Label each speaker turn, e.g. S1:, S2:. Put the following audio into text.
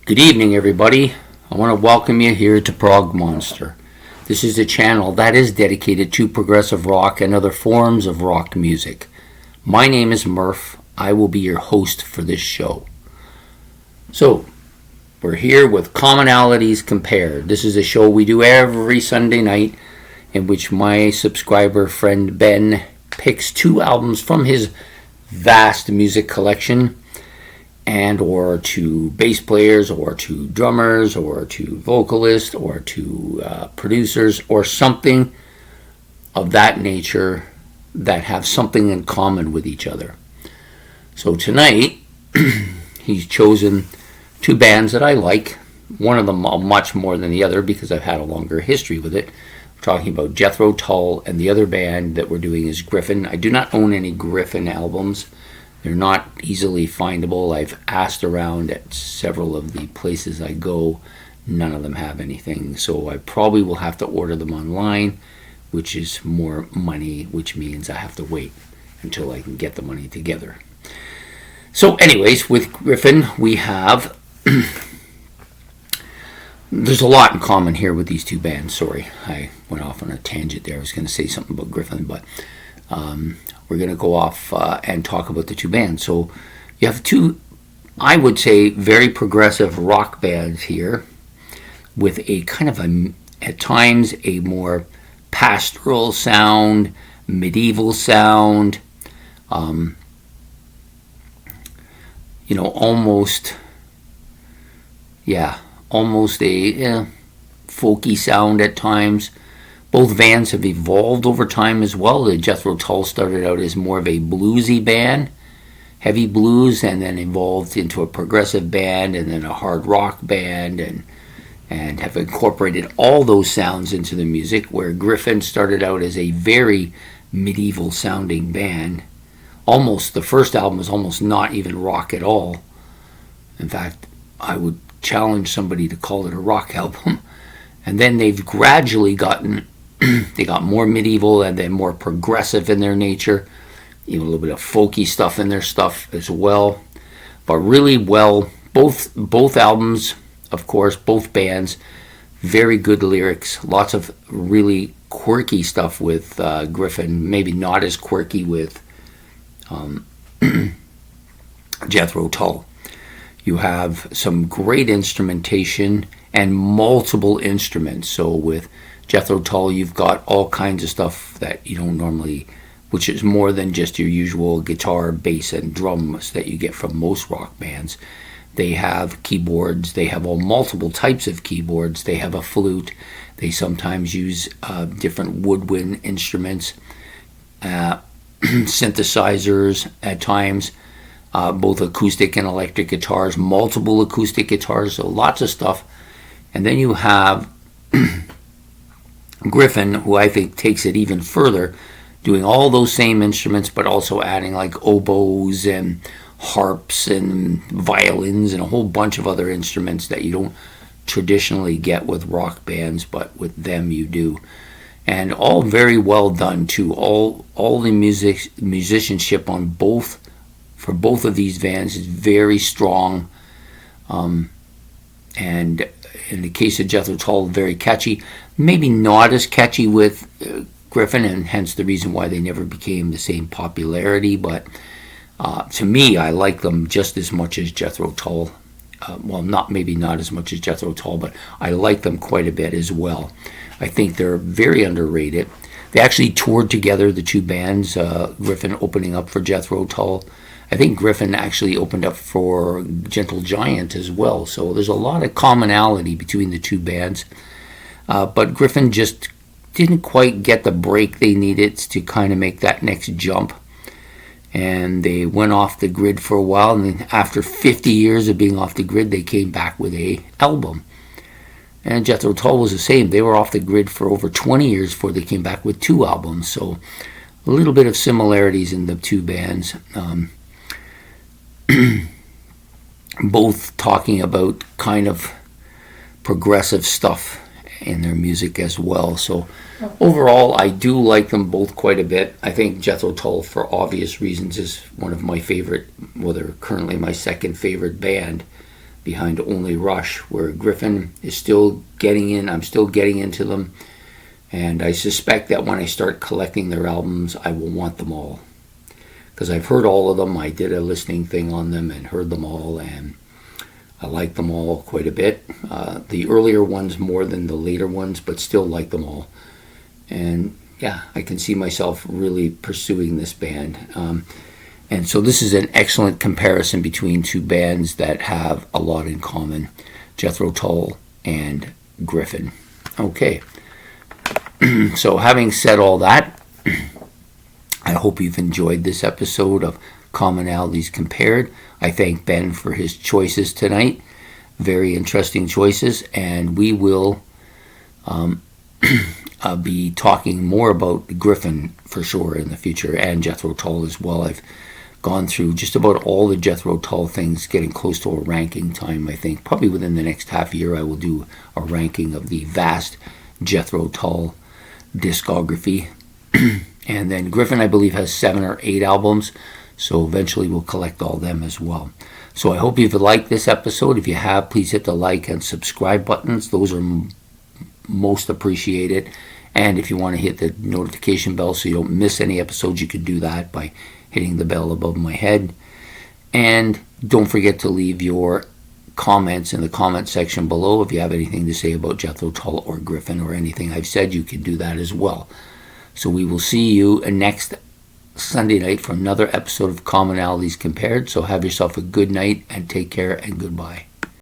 S1: Good evening, everybody. I want to welcome you here to Prog Monster. This is a channel that is dedicated to progressive rock and other forms of rock music. My name is Murph. I will be your host for this show. So, we're here with Commonalities Compared. This is a show we do every Sunday night in which my subscriber friend Ben picks two albums from his vast music collection and or to bass players or to drummers or to vocalists or to producers or something of that nature that have something in common with each other. So tonight he's chosen two bands that I like, one of them much more than the other because I've had a longer history with it. We're talking about Jethro Tull, and the other band that we're doing is Gryphon. I do not own any Gryphon albums. They're not easily findable. I've asked around at several of the places I go. None of them have anything. So I probably will have to order them online, which is more money, which means I have to wait until I can get the money together. So anyways, with Gryphon, we have... There's a lot in common here with these two bands. Sorry, I went off on a tangent there. I was going to say something about Gryphon, but... we're going to go off and talk about the two bands. So you have two, I would say, very progressive rock bands here with a kind of at times, a more pastoral sound, medieval sound, almost a folky sound at times. Both bands have evolved over time as well. The Jethro Tull started out as more of a bluesy band, heavy blues, and then evolved into a progressive band and then a hard rock band and have incorporated all those sounds into the music, where Gryphon started out as a very medieval sounding band. Almost, the first album was almost not even rock at all. In fact, I would challenge somebody to call it a rock album. And then they've gradually gotten... they got more medieval and then more progressive in their nature, even a little bit of folky stuff in their stuff as well. But really well, both albums, of course, both bands, very good lyrics, lots of really quirky stuff with Gryphon, maybe not as quirky with Jethro Tull. You have some great instrumentation and multiple instruments. So with Jethro Tull, you've got all kinds of stuff that you don't normally, which is more than just your usual guitar, bass, and drums that you get from most rock bands. They have keyboards. They have all multiple types of keyboards. They have a flute. They sometimes use different woodwind instruments, synthesizers at times, both acoustic and electric guitars, multiple acoustic guitars, so lots of stuff. And then you have Gryphon, who I think takes it even further, doing all those same instruments, but also adding like oboes and harps and violins and a whole bunch of other instruments that you don't traditionally get with rock bands, but with them you do. And all very well done too. All the musicianship on both of these bands is very strong. And in the case of Jethro Tull, very catchy. Maybe not as catchy with Gryphon, and hence the reason why they never became the same popularity. But to me, I like them just as much as Jethro Tull. Not as much as Jethro Tull, but I like them quite a bit as well. I think they're very underrated. They actually toured together, the two bands, Gryphon opening up for Jethro Tull. I think Gryphon actually opened up for Gentle Giant as well. So there's a lot of commonality between the two bands. But Gryphon just didn't quite get the break they needed to kind of make that next jump. And they went off the grid for a while. And then after 50 years of being off the grid, they came back with an album. And Jethro Tull was the same. They were off the grid for over 20 years before they came back with two albums. So a little bit of similarities in the two bands. Both talking about kind of progressive stuff in their music as well. So overall, I do like them both quite a bit. I think Jethro Tull, for obvious reasons, is one of my favorite, well, they're currently my second favorite band behind only Rush, where Gryphon is still getting in. I'm still getting into them. And I suspect that when I start collecting their albums, I will want them all. Because I've heard all of them. I did a listening thing on them and heard them all, and I like them all quite a bit. The earlier ones more than the later ones, but still like them all. And yeah, I can see myself really pursuing this band. And so this is an excellent comparison between two bands that have a lot in common, Jethro Tull and Gryphon. Okay, so having said all that, I hope you've enjoyed this episode of Commonalities Compared. I thank Ben for his choices tonight. Very interesting choices, and we will be talking more about Gryphon for sure in the future, and Jethro Tull as well. I've gone through just about all the Jethro Tull things, getting close to a ranking time, I think. Probably within the next half year I will do a ranking of the vast Jethro Tull discography. And then Gryphon, I believe, has 7 or 8 albums, so eventually we'll collect all them as well. So I hope you've liked this episode. If you have, please hit the like and subscribe buttons. Those are most appreciated. And if you want to hit the notification bell so you don't miss any episodes, you can do that by hitting the bell above my head. And don't forget to leave your comments in the comment section below. If you have anything to say about Jethro Tull or Gryphon or anything I've said, you can do that as well. So we will see you next Sunday night for another episode of Commonalities Compared. So have yourself a good night and take care and goodbye.